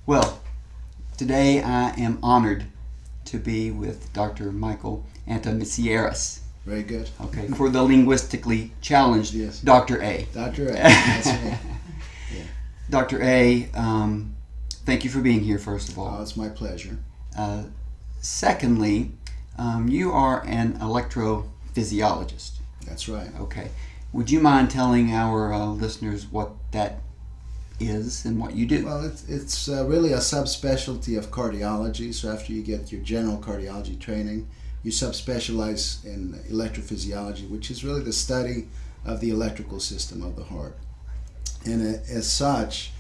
Well, today I am honored to be with Dr. Michael Antimisiaris. Very good. Okay, for the linguistically challenged Yes. Dr. A. Dr. A. That's me. Yeah. Dr. A, thank you for being here, first of all. Oh, it's my pleasure. Secondly, you are an electrophysiologist. That's right. Okay. Would you mind telling our listeners what that is and what you do? Well, it's really a subspecialty of cardiology. So after you get your general cardiology training, you subspecialize in electrophysiology, which is really the study of the electrical system of the heart. And as such,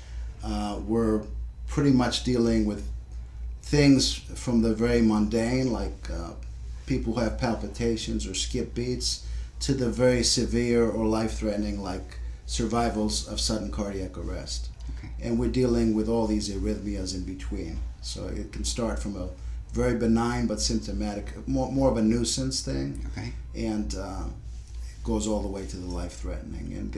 we're pretty much dealing with things from the very mundane, like people who have palpitations or skip beats, to the very severe or life-threatening, like survivals of sudden cardiac arrest. Okay. And we're dealing with all these arrhythmias in between. So it can start from a very benign but symptomatic, more of a nuisance thing, Okay. and it goes all the way to the life-threatening. And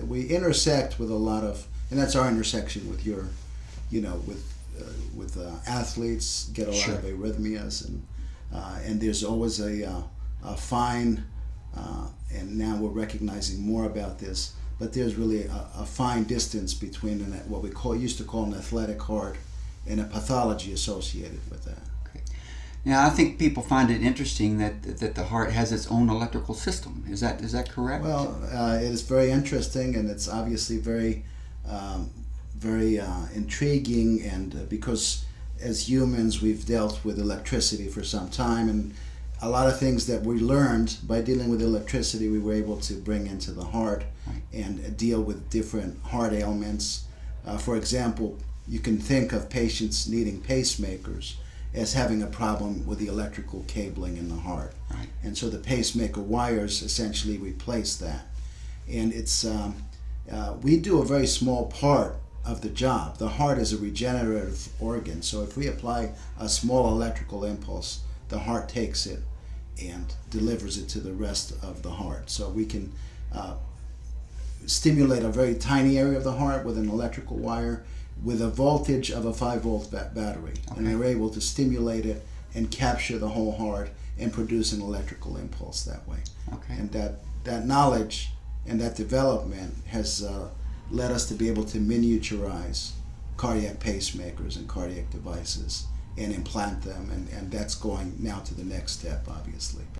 we intersect with a lot of, and that's our intersection with your, with athletes get a lot Sure. of arrhythmias, and there's always a fine, and now we're recognizing more about this, but there's really a fine distance between what we used to call an athletic heart and a pathology associated with that. Okay. Now, I think people find it interesting that the heart has its own electrical system. Is that correct? Well, it is very interesting, and it's obviously very intriguing, and because as humans we've dealt with electricity for some time, and a lot of things that we learned by dealing with electricity we were able to bring into the heart and deal with different heart ailments. For example, you can think of patients needing pacemakers as having a problem with the electrical cabling in the heart. Right. And so the pacemaker wires essentially replace that. And it's we do a very small part of the job. The heart is a regenerative organ, so if we apply a small electrical impulse, the heart takes it and delivers it to the rest of the heart. So we can stimulate a very tiny area of the heart with an electrical wire with a voltage of a 5-volt battery. Okay. And we're able to stimulate it and capture the whole heart and produce an electrical impulse that way. Okay. And that knowledge and that development has led us to be able to miniaturize cardiac pacemakers and cardiac devices and implant them, and that's going now to the next step, obviously.